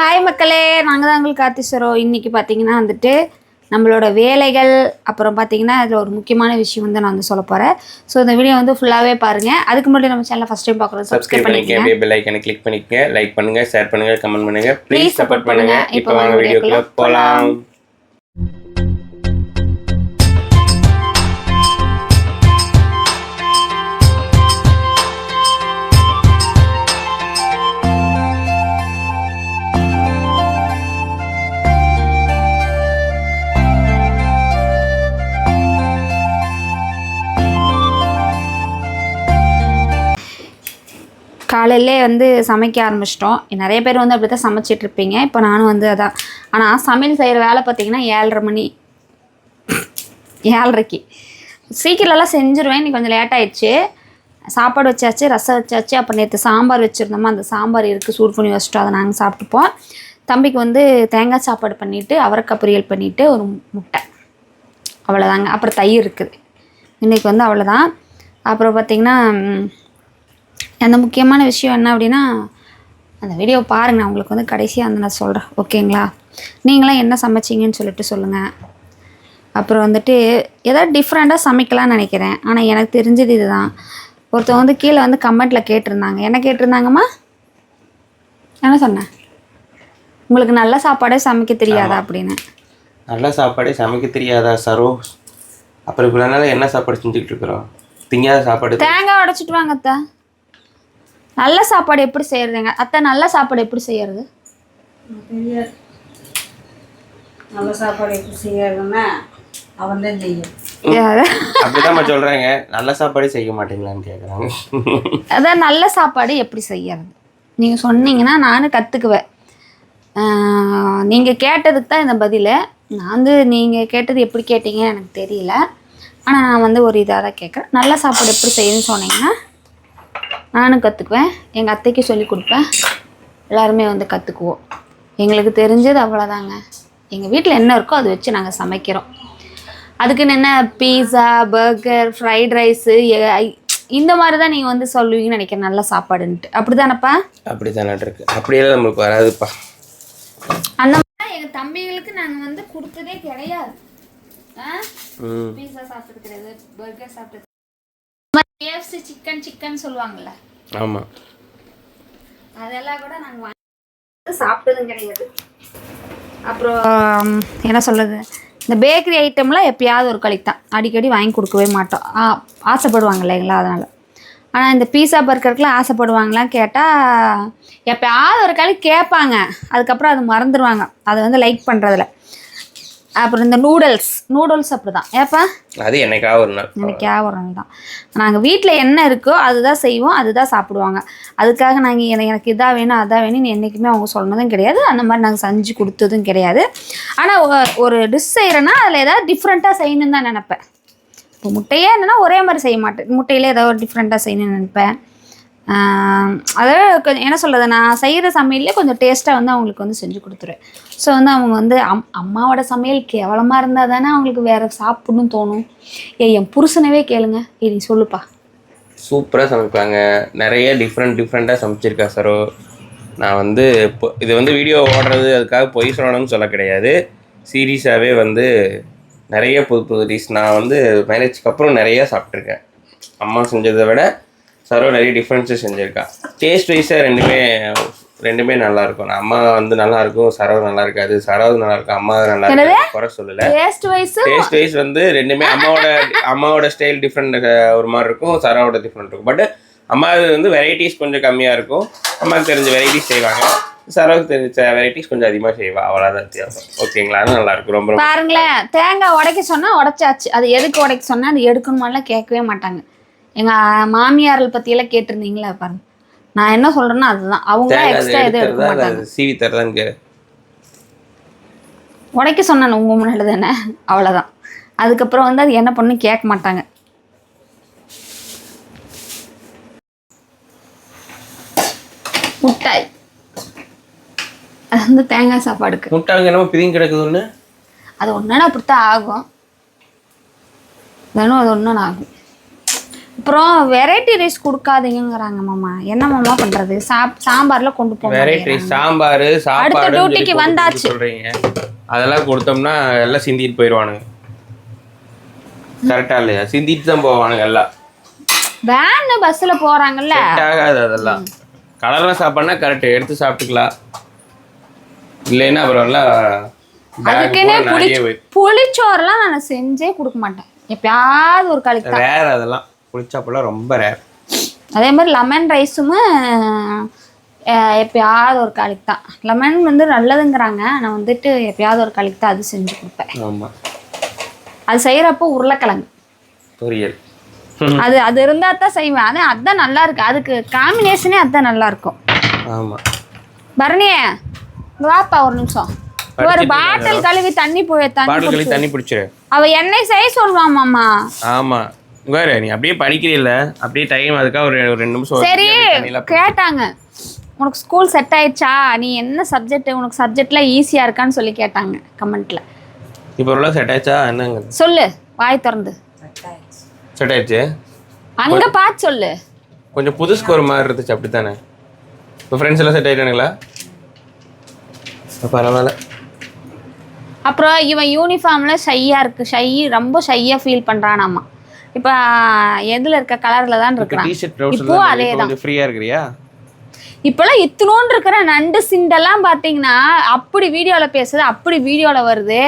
Hi மக்களே, நாங்கள் தான் உங்களுக்கு கார்த்திஸ்வரம். இன்றைக்கி பார்த்தீங்கன்னா வந்துட்டு நம்மளோட வேலைகள், அப்புறம் பார்த்தீங்கன்னா அதில் ஒரு முக்கியமான விஷயம் வந்து நான் வந்து சொல்ல போகிறேன். ஸோ இந்த வீடியோ வந்து ஃபுல்லாகவே பாருங்கள். அதுக்கு முன்னாடி நம்ம சேனலை ஃபஸ்ட் டைம் பார்க்குறோம், சப்ஸ்கிரைப் பண்ணிக்கங்க, பெல் ஐக்கனை கிளிக் பண்ணிக்கங்க, லைக் பண்ணுங்கள், ஷேர் பண்ணுங்கள், கமெண்ட் பண்ணுங்கள், ப்ளீஸ் சப்போர்ட் பண்ணுங்கள். இப்போ வாங்க வீடியோக்குள்ளே போகலாம். காலையிலே வந்து சமைக்க ஆரம்பிச்சிட்டோம். நிறைய பேர் வந்து அப்படி தான் சமைச்சிட்ருப்பீங்க. இப்போ நானும் வந்து அதான். ஆனால் சமையல் செய்கிற வேலை பார்த்திங்கன்னா 7:30 மணி 7:30க்கு சீக்கிரம்லாம் செஞ்சுருவேன். இன்னைக்கு கொஞ்சம் லேட் ஆகிடுச்சு. சாப்பாடு வச்சாச்சு, ரசம் வச்சாச்சு, அப்புறம் நேற்று சாம்பார் வச்சுருந்தோமா, அந்த சாம்பார் இருக்குது, சூடு பண்ணி வச்சுட்டோம், அதை நாங்கள் சாப்பிட்டுப்போம். தம்பிக்கு வந்து தேங்காய் சாப்பாடு பண்ணிவிட்டு அவரைக்காய் பொரியல் பண்ணிவிட்டு ஒரு முட்டை, அவ்வளோதாங்க. அப்புறம் தயிர் இருக்குது. இன்றைக்கி வந்து அவ்வளோதான். அப்புறம் பார்த்திங்கன்னா அந்த முக்கியமான விஷயம் என்ன அப்படின்னா, அந்த வீடியோ பாருங்கள், நான் உங்களுக்கு வந்து கடைசியாக வந்து நான் சொல்கிறேன், ஓகேங்களா? நீங்களாம் என்ன சமைச்சிங்கன்னு சொல்லிட்டு சொல்லுங்கள். அப்புறம் வந்துட்டு ஏதாவது டிஃப்ரெண்ட்டாக சமைக்கலாம்னு நினைக்கிறேன். ஆனால் எனக்கு தெரிஞ்சது இது தான். ஒருத்தவங்க வந்து கீழே வந்து கமெண்ட்டில் கேட்டிருந்தாங்க. என்ன கேட்டிருந்தாங்கம்மா? என்ன சொன்னேன்? உங்களுக்கு நல்ல சாப்பாடே சமைக்க தெரியாதா அப்படின்னு. நல்ல சாப்பாடே சமைக்க தெரியாதா சரோ? அப்புறம் இவ்வளோ நாள் என்ன சாப்பாடு செஞ்சுக்கிட்டு இருக்கிறோம்? திங்காத சாப்பாடு. தேங்காய் உடைச்சிட்டு வாங்க அத்தை. நல்ல சாப்பாடு எப்படி செய்யறதுங்க அத்தை? நல்ல சாப்பாடு எப்படி செய்யறது? நல்ல சாப்பாடு எப்படி செய்யறதுன்னா அவன் தான் செய்யும். அப்படிதான் சொல்றாங்க. நல்ல சாப்பாடே செய்ய மாட்டீங்களான்னு கேட்குறாங்க. அதான் நல்ல சாப்பாடு எப்படி செய்யறது நீங்கள் சொன்னீங்கன்னா நானும் கற்றுக்குவேன். நீங்கள் கேட்டதுக்கு தான் இந்த பதில். நான் வந்து நீங்கள் கேட்டது எப்படி கேட்டீங்கன்னு எனக்கு தெரியல. ஆனால் நான் வந்து ஒரு இதாக தான் கேட்குறேன். நல்ல சாப்பாடு எப்படி செய்யணும்னு சொன்னீங்கன்னா நானும் கற்றுக்குவேன், எங்கள் அத்தைக்கு சொல்லி கொடுப்பேன், எல்லாருமே வந்து கற்றுக்குவோம். எங்களுக்கு தெரிஞ்சது அவ்வளோதாங்க. எங்கள் வீட்டில் என்ன இருக்கோ அதை வச்சு நாங்கள் சமைக்கிறோம். அதுக்குன்னு என்ன பீஸா, பர்கர், ஃப்ரைட் ரைஸு இந்த மாதிரி தான் நீங்கள் வந்து சொல்லுவீங்கன்னு நினைக்கிறேன் நல்ல சாப்பாடுன்ட்டு. அப்படி தானேப்பா? அப்படி தானே இருக்கு. அப்படியெல்லாம் நம்மளுக்கு வராதுப்பா. அந்த மாதிரி எங்கள் தம்பிகளுக்கு நாங்கள் வந்து கொடுத்ததே கிடையாது. பீஸா சாப்பிட்டது கிடையாது, பர்கர் சாப்பிட்டது, KFC சிக்கன் சொல்லுவாங்கல்ல, ஆமாம், அதெல்லாம் கூட நாங்கள் வாங்கி சாப்பிட்டதும் கிடையாது. அப்புறம் என்ன சொல்கிறது, இந்த பேக்கரி ஐட்டம்லாம் எப்பயாவது ஒரு கழிக்கு தான், அடிக்கடி வாங்கி கொடுக்கவே மாட்டோம். ஆசைப்படுவாங்க இல்லைங்களா, அதனால். ஆனால் இந்த பீஸா பர்கருக்குலாம் ஆசைப்படுவாங்களான்னு கேட்டால் எப்பயாவது ஒரு கழிக்கு கேட்பாங்க, அதுக்கப்புறம் அது மறந்துடுவாங்க, அதை வந்து லைக் பண்ணுறதில்ல. அப்புறம் இந்த நூடுல்ஸ் அப்படி தான். ஏப்பா? அது என்னைக்காவது ஒரு நாள் தான். நாங்கள் வீட்டில் என்ன இருக்கோ அதுதான் செய்வோம், அதுதான் சாப்பிடுவாங்க. அதுக்காக நாங்கள் எனக்கு இதாக வேணும் அதான் வேணும்னு என்றைக்குமே அவங்க சொன்னதும் கிடையாது. அந்த மாதிரி நாங்கள் செஞ்சு கொடுத்ததும் கிடையாது. ஆனால் ஒரு டிஷ் செய்கிறேன்னா அதில் ஏதாவது டிஃப்ரெண்ட்டாக செய்யணுன்னு தான் நினப்பேன். இப்போ முட்டையே என்னென்னா ஒரே மாதிரி செய்ய மாட்டேன். முட்டையில் ஏதாவது ஒரு டிஃப்ரெண்ட்டாக செய்யணும்னு நினைப்பேன். அதாவது கொஞ்சம் என்ன சொல்கிறது, நான் செய்கிற சமையல்லே கொஞ்சம் டேஸ்ட்டாக வந்து அவங்களுக்கு வந்து செஞ்சு கொடுத்துருவேன். ஸோ வந்து அவங்க வந்து அம்மாவோட சமையல் கேவலமாக இருந்தால் தானே அவங்களுக்கு வேறு சாப்பிட்ணுன்னு தோணும். என் புருஷனவே கேளுங்க, நீ சொல்லுப்பா. சூப்பராக சமைப்பாங்க. நிறைய டிஃப்ரெண்ட்டாக சமைச்சிருக்கா சரோ. நான் வந்து இப்போ இது வந்து வீடியோ ஓடுறது அதுக்காக பொய் சொல்லணும்னு சொல்ல கிடையாது. சீரியஸாகவே வந்து நிறைய புது டிஷ் நான் வந்து மேரேஜ்க்கு அப்புறம் நிறையா சாப்பிட்ருக்கேன். அம்மா செஞ்சதை விட சரோ நிறைய டிஃப்ரென்ஸஸ் செஞ்சுருக்கா. டேஸ்ட் வைஸாக ரெண்டுமே நல்லாயிருக்கும். நான் அம்மா வந்து நல்லாயிருக்கும், சரவு நல்லா இருக்காது. சரவு நல்லா இருக்கும், அம்மா நல்லா இருக்காது, குறை சொல்லலை. டேஸ்ட் வைஸ் வந்து ரெண்டுமே அம்மாவோட ஸ்டைல் டிஃப்ரெண்ட் ஒரு மாதிரி இருக்கும், சரவோட டிஃப்ரெண்ட் இருக்கும். பட் அம்மா வந்து வெரைட்டிஸ் கொஞ்சம் கம்மியாக இருக்கும். அம்மாவுக்கு தெரிஞ்ச வெரைட்டிஸ் செய்வாங்க, சரவுக்கு தெரிஞ்ச வெரைட்டிஸ் கொஞ்சம் அதிகமாக செய்வா, அவ்வளோதான் வித்தியாசம். ஓகேங்களா? அது நல்லாயிருக்கும். ரொம்ப பாருங்களேன், தேங்காய் உடைக்க சொன்னால் உடைச்சாச்சு, அது எதுக்கு உடைக்க சொன்னால் அது எடுக்கணுமாலாம் கேட்கவே மாட்டாங்க. எங்கள் மாமியார்கள் பற்றியெல்லாம் கேட்டிருந்தீங்களா பாருங்க, நான் என்ன சொல்கிறேன்னா அதுதான். அவங்க எக்ஸ்ட்ரா எதுவும் எடுக்க மாட்டாங்க. சீவி தரதான் உடைக்க சொன்னான் உங்கள் முன்னாடி தானே, அவ்வளோதான். அதுக்கப்புறம் வந்து அது என்ன பண்ணு கேட்க மாட்டாங்க. முட்டாய் அது வந்து தேங்காய் சாப்பாடுக்கு முட்டாங்க என்னமோ பிரிஞ்சு கிடக்குது ஒன்று. அது ஒன்றுனா அப்படித்தான் ஆகும், தினம் அது ஒன்றுன்னு ஆகும். அப்புறம் வெரைட்டி ரைஸ் கொடுக்காதீங்கிறாங்க மாமா. என்ன மாமா பண்றது? சாம்பார்ல கொண்டு போங்க. வெரைட்டி ரைஸ் சாம்பார் சாப்பாடு அடுத்த டியூட்டிக்கு வந்தாச்சு சொல்றீங்க. அதெல்லாம் கொடுத்தோம்னா எல்லாம் சிந்திட்டு போயிடுவானுங்க. கரெக்டா இல்லையா? சிந்திட்டு தான் போவானுங்க எல்லாம். வேன் பஸ்ல போறாங்கல்ல, ஆகாது அதெல்லாம். கலர்லாம் சாப்பாடுனா கரெக்ட் எடுத்து சாப்பிட்டுக்கலாம். இல்லைன்னா அப்புறம் எல்லாம் அதுக்குன்னே புளிச்சோறுலாம் நான் செஞ்சே கொடுக்க மாட்டேன். எப்பயாவது ஒரு கழிக்கு தான். ரேர் அதெல்லாம். புளிச்சாப்பெல்லாம் ரொம்ப ரேர். அதே மாதிரி லெமன் ரைஸும் எப்பயாவது ஒரு கழிக்கு தான். லெமன் வந்து நல்லதுங்கிறாங்க. நான் வந்துட்டு எப்பயாவது ஒரு கழிக்கு தான் அது செஞ்சு கொடுப்பேன். ஆமாம். அது செய்கிறப்போ உருளைக்கிழங்கு பொரியல் அது அது இருந்தால் தான் செய்வேன். அது அதுதான் நல்லா இருக்கு. அதுக்கு காம்பினேஷனே அதுதான் நல்லா இருக்கும். ஆமாம். பரணியே வாப்பா ஒரு நிமிஷம். ஒரு பாட்டில் கழுவி தண்ணி தண்ணி பிடிச்சிரு. அவ எண்ணெய் செய்ய சொல்லுவாமாம்மா. ஆமா வேற நீ அப்படியே படிக்கிறீல்ல, அப்படியே டைம் அதுக்காக ஒரு 2 நிமிஷம். சரி கேட்டாங்க, உனக்கு ஸ்கூல் செட் ஆயிடுச்சா, நீ என்ன சப்ஜெக்ட், உனக்கு சப்ஜெக்ட்லாம் ஈஸியா இருக்கான்னு சொல்லி கேட்டாங்க கமெண்ட்ல. இப்போ எல்லாம் செட் ஆயிடுச்சா என்னங்க சொல்லு, வாய் திறந்து. செட் ஆயிடுச்சு. அங்க பார்த்து சொல்லு. கொஞ்சம் புது ஸ்கோர் மாதிரி இருந்துச்சு அப்படித்தானே? இப்போ ஃப்ரெண்ட்ஸ் எல்லாம் செட் ஆயிட்டானுங்களா? பரவாயில்ல. அப்புறம் இவன் யூனிஃபார்ம்ல ஷையா இருக்கு, ரொம்ப ஷையா ஃபீல் பண்றானாமா. இப்போ எதுல இருக்க கலர்ல தான் இருக்கான். இப்போ அதேதான். ஃப்ரீயா இருக்கறியா? இப்போலாம் இத்தனோண்டு இருக்கிற நண்டு சிண்டெல்லாம் பார்த்தீங்கன்னா அப்படி வீடியோவில் பேசுது, அப்படி வீடியோவில் வருது,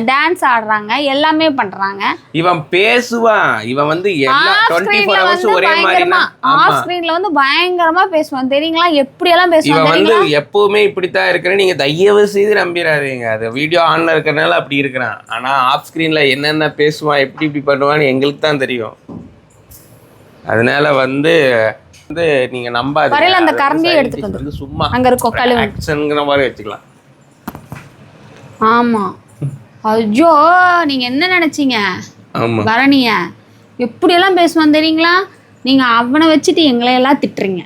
டான்ஸ் ஆடுறாங்க, எல்லாமே பண்றாங்க. இவன் பேசுவான். இவன் வந்து எல்லா 24 ஹவர்ஸ் ஒரே மாதிரினா ஆஃப் ஸ்கிரீன்ல வந்து பயங்கரமா பேசுவான் தெரியுங்களா? எப்படி எல்லாம் பேசுவான். இவன் வந்து எப்பவுமே இப்படித்தான் இருக்கறேன். நீங்க தயவு செய்து நம்பிராதீங்க. அது வீடியோ ஆன்ல இருக்கறனால அப்படி இருக்கறான். ஆனா ஆஃப் ஸ்கிரீன்ல என்னென்ன பேசுவான், எப்படி பண்ணுவான்னு எங்களுக்கு தான் தெரியும். அதனால வந்து நீங்க நம்பாதீங்க. வரையில அந்த கரண்டியை எடுத்துட்டு வந்து சும்மா அங்க இருக்கும் கழுவு ஆக்ஷன்ங்கற மாதிரி வச்சுக்கலாம். ஆமா. ஐயோ நீங்க என்ன நினைச்சீங்க? ஆமா பரணிய எப்படியெல்லாம் பேசுவான் தெரியுங்களா? நீங்க அவனை வச்சுட்டு எங்களை எல்லாம் திட்டுறீங்க.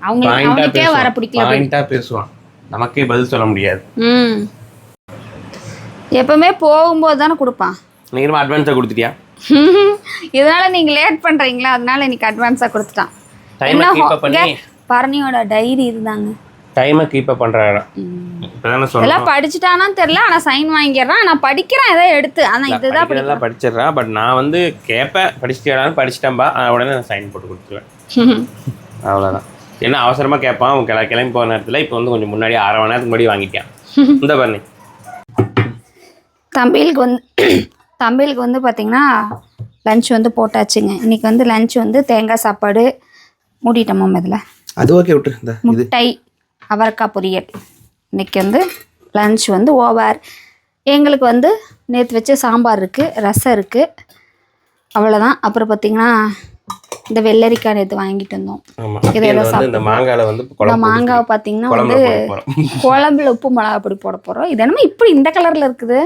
அவங்களுக்கே வர பிடிக்கல. பாயிண்டா பேசுவான், நமக்கே பதில் சொல்ல முடியாது. எப்பவுமே போகும்போது தானே கொடுப்பான். நீங்க அட்வான்ஸா கொடுத்துட்டியா? இதனால நீங்க லேட் பண்றீங்களா, அதனால இன்னைக்கு அட்வான்ஸா கொடுத்துட்டான். டைமை கீப் அப் பண்ணி பரணியோட டைரி இருந்தாங்க. டைமை கீப் அப் பண்றாரா? இதெல்லாம் படிச்சுட்டானா தெரியல, ஆனா சைன் வாங்கிடுறான். நான் படிக்கிறேன் இதை எடுத்து, ஆனா இதுதான் படிக்கிறேன் படிச்சிடுறான். பட் நான் வந்து கேட்பேன், படிச்சுட்டாலும் படிச்சுட்டேன்பா, உடனே நான் சைன் போட்டு கொடுத்துருவேன். அவ்வளோதான். என்ன அவசரமா கேட்பான், அவன் கிளம்பி போன நேரத்தில் இப்போ வந்து கொஞ்சம் முன்னாடி 1/2 மணி நேரத்துக்கு முன்னாடி வாங்கிட்டான். இந்த பண்ணி தம்பிகளுக்கு வந்து பார்த்தீங்கன்னா லஞ்ச் வந்து போட்டாச்சுங்க. இன்னைக்கு வந்து லஞ்ச் வந்து தேங்காய் சாப்பாடு மூடிட்டோமா இதில். அது ஓகே விட்டு. முட்டை அவரைக்காய் பொரியல். இன்னைக்கு வந்து லஞ்ச் வந்து ஓவர். எங்களுக்கு வந்து நேற்று வச்ச சாம்பார் இருக்குது, ரசம் இருக்குது, அவ்வளோதான். அப்புறம் பார்த்தீங்கன்னா இந்த வெள்ளரிக்காய் நேற்று வாங்கிட்டு வந்தோம். இதெல்லாம் சாப்பிட்டு மாங்காவை பார்த்தீங்கன்னா வந்து குழம்புல உப்பு மிளகா பொடி போட போகிறோம். இது என்னமோ இப்படி இந்த கலரில் இருக்குது.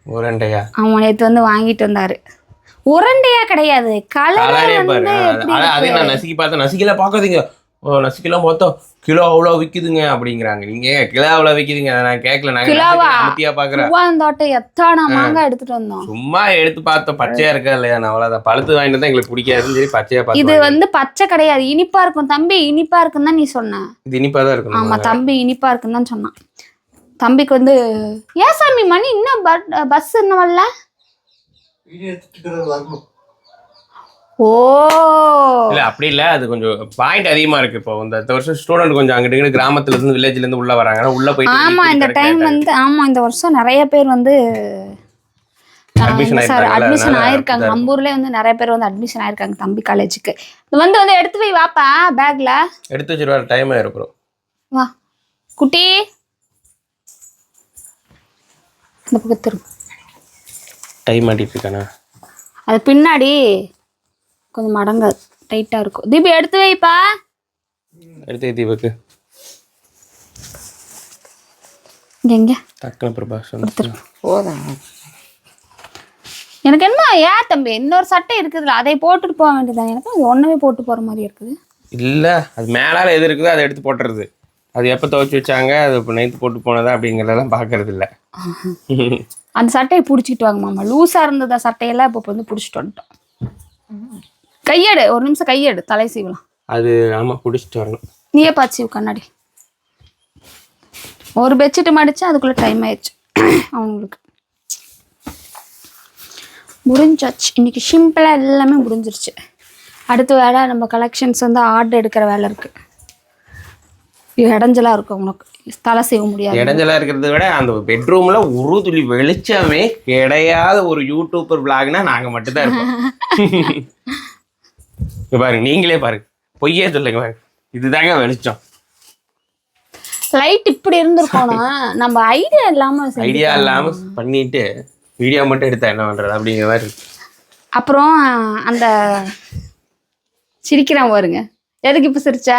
உருண்டையா? ஆமாம், நேற்று வந்து வாங்கிட்டு வந்தாரு. உருண்டையா கிடையாது, கலர். நசுக்கி பார்த்தேன். நசுக்கில பார்க்காதீங்க, நசுக்கெல்லாம் பார்த்தோம் கிலோ அவ்வளோ விற்கிதுங்க அப்படிங்கிறாங்க. நீங்க கிலோ அவ்வளோ விற்கிதுங்க, நான் கேட்கல. நாங்கள் பார்க்குறேன். எத்தனை மாங்காய் எடுத்துட்டு வந்தோம். சும்மா எடுத்து பார்த்தோம், பச்சையா இருக்கா இல்லையா? நான் அவ்வளோதான் பழுத்து வாங்கிட்டு தான் எங்களுக்கு பிடிக்காதுன்னு சொல்லி பச்சையா பார்த்து. இது வந்து பச்சை கிடையாது, இனிப்பா இருக்கும். தம்பி இனிப்பா இருக்குன்னு தான் நீ சொன்ன. இது இனிப்பா தான் இருக்கும். ஆமா, தம்பி இனிப்பா இருக்குன்னு தான் சொன்னான். தம்பிக்கு வந்து ஏன் சாமி மணி இன்னும் பஸ் இன்னும் வரல? ஓ இல்ல அப்படி இல்ல, அது கொஞ்சம் பாயிண்ட் அதிகமா இருக்கு. இப்போ இந்த வருஷம் ஸ்டூடெண்ட் கொஞ்சம் அங்கிட்டு கிராமத்துல இருந்து வில்லேஜ்ல இருந்து உள்ள வராங்க, உள்ள போயிட்டு. ஆமா இந்த டைம் வந்து ஆமா இந்த வருஷம் நிறைய பேர் வந்து அட்மிஷன் ஆயிருக்காங்க. நம்ம ஊர்லயே வந்து நிறைய பேர் வந்து அட்மிஷன் ஆயிருக்காங்க தம்பி காலேஜுக்கு. வந்து எடுத்து போய் வாப்பா, பேக்ல எடுத்து வச்சிருவாரு. டைம் ஆயிருக்கும். வா குட்டி, இந்த பக்கத்து டைம் ஆடிட்டு இருக்கானா? அது பின்னாடி கொஞ்சம் மடங்க டைட்டா இருக்கும். தீபி எடுத்து வைப்பா. எடுத்து வை தீபக்கு. எங்க டக்குனு பிரபாஷன் போதும். எனக்கு என்ன ஏன் தம்பி இன்னொரு சட்டை இருக்குதுல்ல, அதை போட்டுட்டு போக வேண்டியதான். எனக்கு ஒன்றுமே போட்டு போகிற மாதிரி இருக்குது. இல்லை, அது மேலால் எது இருக்குதோ அதை எடுத்து போட்டுறது. அது எப்போ துவைச்சி வச்சாங்க, அது இப்போ நைட்டு போட்டு போனதா அப்படிங்கிறதெல்லாம் பார்க்கறது இல்லை. அந்த சட்டையை பிடிச்சிட்டு வாங்க மாமா. லூஸாக இருந்ததா சட்டையெல்லாம் இப்போ வந்து பிடிச்சிட்டு வந்துட்டோம். கையெடு, ஒரு நிமிஷம் கையெடு, தலை சீவலாம். அது ஆமாம் பிடிச்சிட்டு வரணும். நீயே பார்த்து கண்ணாடி. ஒரு பெட்ஷீட் மடிச்சு அதுக்குள்ளே டைம் ஆயிடுச்சு அவங்களுக்கு. முடிஞ்சாச்சு இன்னைக்கு, சிம்பிளாக எல்லாமே முடிஞ்சிருச்சு. அடுத்த வேலை நம்ம கலெக்ஷன்ஸ் வந்து ஆர்டர் எடுக்கிற வேலை இருக்குது. இடைஞ்சலாக இருக்கும் உனக்கு, தலை செய்ய முடியாது. இடைஞ்சலாக இருக்கிறத விட அந்த பெட்ரூமில் ஒரு துளி வெளிச்சமே கிடையாத ஒரு யூடியூபர் விளாக்னா நாங்கள் மட்டும்தான் இருப்போம். பாருங்க, நீங்களே பாருங்க, பொய்யே சொல்லுங்க பாருங்க, இதுதாங்க வெளிச்சம். லைட் இப்படி இருந்திருக்கோனா நம்ம ஐடியா இல்லாமல் பண்ணிட்டு வீடியோ மட்டும் எடுத்தா என்ன பண்ணுறது அப்படிங்கிற மாதிரி இருக்கு. அப்புறம் அந்த சிரிக்கிறான் பாருங்க. எதுக்கு இப்போ சிரிச்ச?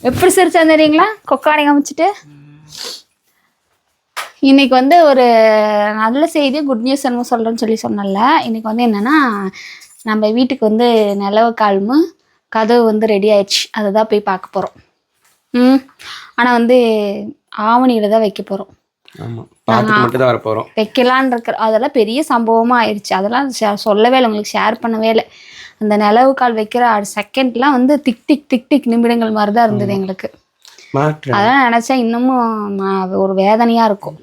எப்படி சிரிச்சா தெரியுங்களா? கொக்காடி காமிச்சிட்டு. இன்னைக்கு வந்து ஒரு நல்ல செய்தி, குட் நியூஸ் என்ன சொல்கிறேன்னு சொன்னல. இன்னைக்கு வந்து என்னென்னா, நம்ம வீட்டுக்கு வந்து நிலவு கால்மு கதவு வந்து ரெடி ஆயிடுச்சு. அதை தான் போய் பார்க்க போகிறோம். ஆனால் வந்து ஆவணியில் தான் வைக்க போகிறோம். வைக்கலான் இருக்கிற, அதெல்லாம் பெரிய சம்பவமாக ஆயிடுச்சு. அதெல்லாம் சொல்லவே இல்லை, உங்களுக்கு ஷேர் பண்ணவே இல்லை. அந்த நிலவு கால் வைக்கிற செகண்ட்லாம் வந்து திக் டிக் திக் டிக் நிமிடங்கள் மாதிரி தான் இருந்தது எங்களுக்கு. அதெல்லாம் நினச்சா இன்னமும் ஒரு வேதனையாக இருக்கும்.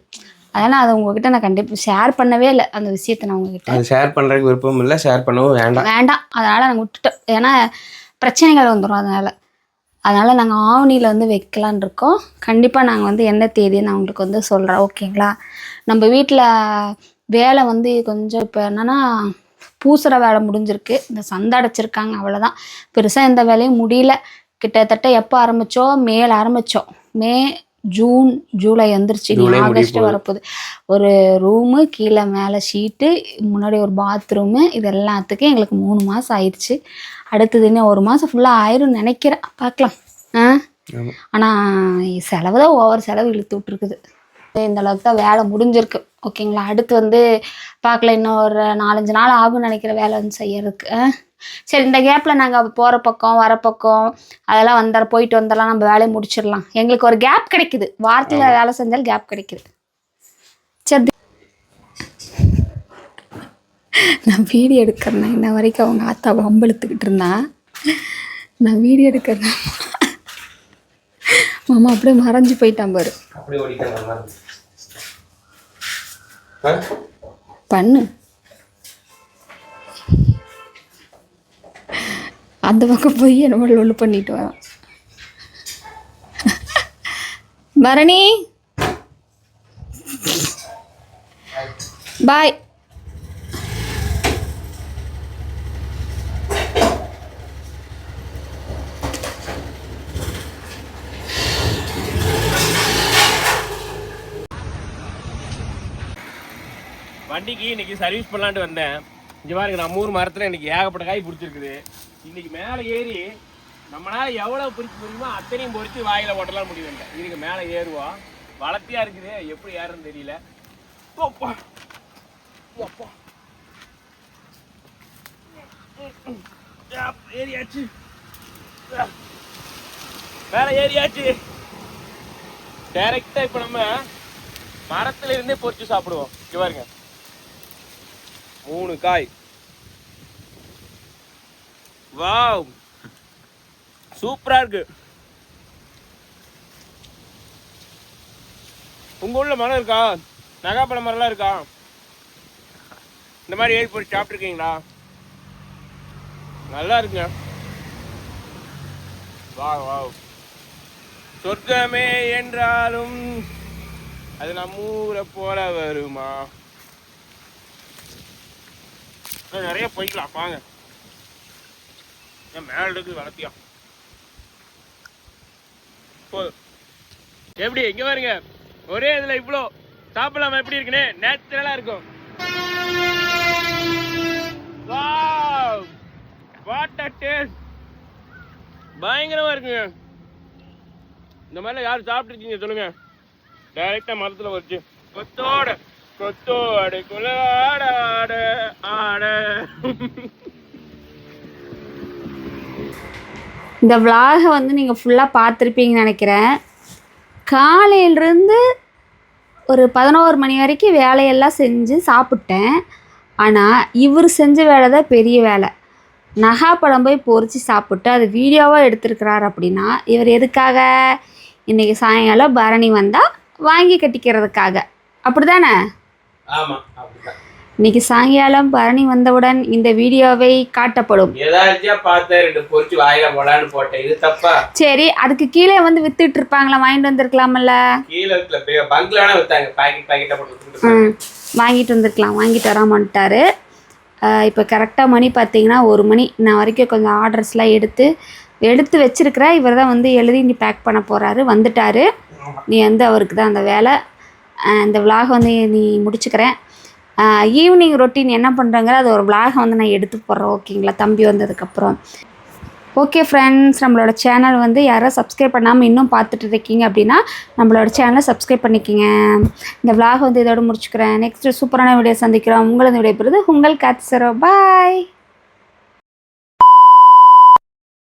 அதனால் அதை உங்ககிட்ட நான் கண்டிப்பாக ஷேர் பண்ணவே இல்லை. அந்த விஷயத்தை நான் உங்ககிட்ட ஷேர் பண்ணுறதுக்கு விருப்பம் இல்லை, ஷேர் பண்ணவும் வேண்டாம். அதனால் நாங்கள் விட்டுட்டோம். ஏன்னா பிரச்சனைகள் வந்துடும். அதனால் நாங்கள் ஆவணியில் வந்து வைக்கலான் இருக்கோம். கண்டிப்பாக நாங்கள் வந்து என்ன தேதின்னு நான் உங்களுக்கு வந்து சொல்கிறேன், ஓகேங்களா? நம்ம வீட்டில் வேலை வந்து கொஞ்சம் இப்போ என்னென்னா பூசுகிற வேலை முடிஞ்சிருக்கு. இந்த சந்தை அடைச்சிருக்காங்க, அவ்வளோதான். பெருசாக எந்த வேலையும் முடியல. கிட்டத்தட்ட எப்போ ஆரம்பித்தோம்? மேல ஆரம்பித்தோம். மே, ஜூன், ஜூலை வந்துருச்சு. ஆகஸ்ட் வரப்போகுது. ஒரு ரூமு, கீழே மேலே ஷீட்டு, முன்னாடி ஒரு பாத்ரூமு, இது எல்லாத்துக்கும் எங்களுக்கு 3 மாதம் ஆயிடுச்சு. அடுத்தது இன்னும் 1 மாதம் ஃபுல்லாக ஆயிரும் நினைக்கிறேன், பார்க்கலாம். ஆனால் செலவு தான், ஓவர் செலவு இழுத்து விட்ருக்குது. இந்த அளவுக்கு தான் வேலை முடிஞ்சிருக்கு, ஓகேங்களா? அடுத்து வந்து பார்க்கல, இன்னும் ஒரு 4-5 நாள் ஆகும்னு நினைக்கிற வேலை வந்து செய்யறதுக்கு. சரி, இந்த கேப்பில் நாங்கள் போகிற பக்கம் வர பக்கம் அதெல்லாம் போயிட்டு வந்தாலும் நம்ம வேலையை முடிச்சிடலாம். எங்களுக்கு ஒரு கேப் கிடைக்குது, வாரத்தில் வேலை செஞ்சாலும் கேப் கிடைக்குது. சரி, நான் வீடியோ எடுக்கிறேன். இன்ன வரைக்கும் அவங்க ஆத்தா வம்பெழுத்துக்கிட்டு இருந்தான். நான் வீடியோ எடுக்கிறேன். மாமா அப்படியே மறைஞ்சு போயிட்டான் பாரு. பண்ணு, அந்த பக்கம் போய் என்ன ஒன்று பண்ணிட்டு வரான். பரணி பாய். வண்டிக்கு இன்னைக்கு சர்வீஸ் பண்ணலான்ட்டு வந்தேன். இங்கே பாருங்க, நம்ம ஊர் மரத்தில் இன்னைக்கு ஏகப்பட்ட காய் பிடிச்சிருக்குது. இன்னைக்கு மேலே ஏறி நம்மளால எவ்வளோ பிடிச்சி முடியுமோ அத்தனையும் பொறிச்சு வாயில ஓட்டலாம் முடியல. இதுக்கு மேலே ஏறுவோம். வளர்த்தியா இருக்குது, எப்படி ஏறுன்னு தெரியல. ஏறியாச்சு, மேலே ஏறியாச்சு. டைரக்டா இப்போ நம்ம மரத்துல இருந்தே பொறிச்சு சாப்பிடுவோம். இங்க பாருங்க, 3 காய். வாவ், சூப்பரா இருக்கு. உங்க ஊர்ல மரம் இருக்கா? நகாப்பழ மரம்லாம் இருக்கா? இந்த மாதிரி ஏறி போய் சாப்பிட்ருக்கீங்களா? நல்லா இருக்குங்க. வாவ் வாவ், சொர்க்கமே என்றாலும் அது நம்ம ஊரை போல வருமா? நிறைய போய்க்கலாம் வாங்க. மேல இருக்கு வளர்த்தியா எப்படி? எங்க பாருங்க, ஒரே இதுல இவ்வளோ சாப்பிடலாமா? எப்படி இருக்குன்னு நேச்சுரலா இருக்கும். வாட் அ டேஸ்ட், பயங்கரமா இருக்குங்க. இந்த மாதிரிலாம் யாரும் சாப்பிட்டுருக்கீங்க சொல்லுங்க? டைரக்டா மரத்துல வச்சு கொத்தோட கொத்தோடு குலாட ஆட ஆட. இந்த விலாகை வந்து நீங்கள் ஃபுல்லாக பார்த்துருப்பீங்கன்னு நினைக்கிறேன். காலையிலேருந்து ஒரு 11 மணி வரைக்கும் வேலையெல்லாம் செஞ்சு சாப்பிட்டேன். ஆனால் இவர் செஞ்ச வேலை தான் பெரிய வேலை. நகாப்பழம் போய் பொறிச்சு சாப்பிட்டு அது வீடியோவாக எடுத்திருக்கிறார் அப்படின்னா இவர் எதுக்காக? இன்றைக்கி சாயங்காலம் பரணி வந்தால் வாங்கி கட்டிக்கிறதுக்காக. அப்படி தானே? ஆமாம், அப்படிதான். இன்னைக்கு சாயங்காலம் பரணி வந்தவுடன் இந்த வீடியோவை காட்டப்படும். ஏதாச்சும் பார்த்து 2 பொறிச்சு வாயில போலான்னு போட்டேன். இது தப்பா? சரி, அதுக்கு கீழே வந்து வித்துட்டு இருப்பாங்களா, வாங்கிட்டு வந்திருக்கலாமல்ல? கீழே பங்க்லான வித்தாங்க, பாக்கெட்டா போட்டு வாங்கிட்டு வந்திருக்கலாம். வாங்கிட்டு வராமட்டாரு. இப்போ கரெக்டாக மணி பார்த்தீங்கன்னா 1 மணி. நான் வரைக்கும் கொஞ்சம் ஆர்டர்ஸ்லாம் எடுத்து வச்சிருக்கிறேன். இவர் தான் வந்து எழுதி நீ பேக் பண்ண போகிறாரு. வந்துட்டார். நீ வந்து அவருக்கு தான் அந்த வேலை. இந்த விலாகை வந்து நீ முடிச்சுக்கிறேன். ஈவினிங் ரொட்டீன் என்ன பண்ணுறங்கிற அது ஒரு விலாகை வந்து நான் எடுத்து போடுறேன். ஓகேங்களா? தம்பி வந்ததுக்கப்புறம். ஓகே ஃப்ரெண்ட்ஸ், நம்மளோட சேனல் வந்து யாரும் சப்ஸ்கிரைப் பண்ணாமல் இன்னும் பார்த்துட்டு இருக்கீங்க அப்படின்னா நம்மளோட சேனலை சப்ஸ்கிரைப் பண்ணிக்கிங்க. இந்த விலாகை வந்து இதோட முடிச்சுக்கிறேன். நெக்ஸ்ட்டு சூப்பரான வீடியோ சந்திக்கிறோம். உங்களது விடைபெறுது உங்கள் காத்து சரோ. பாய்.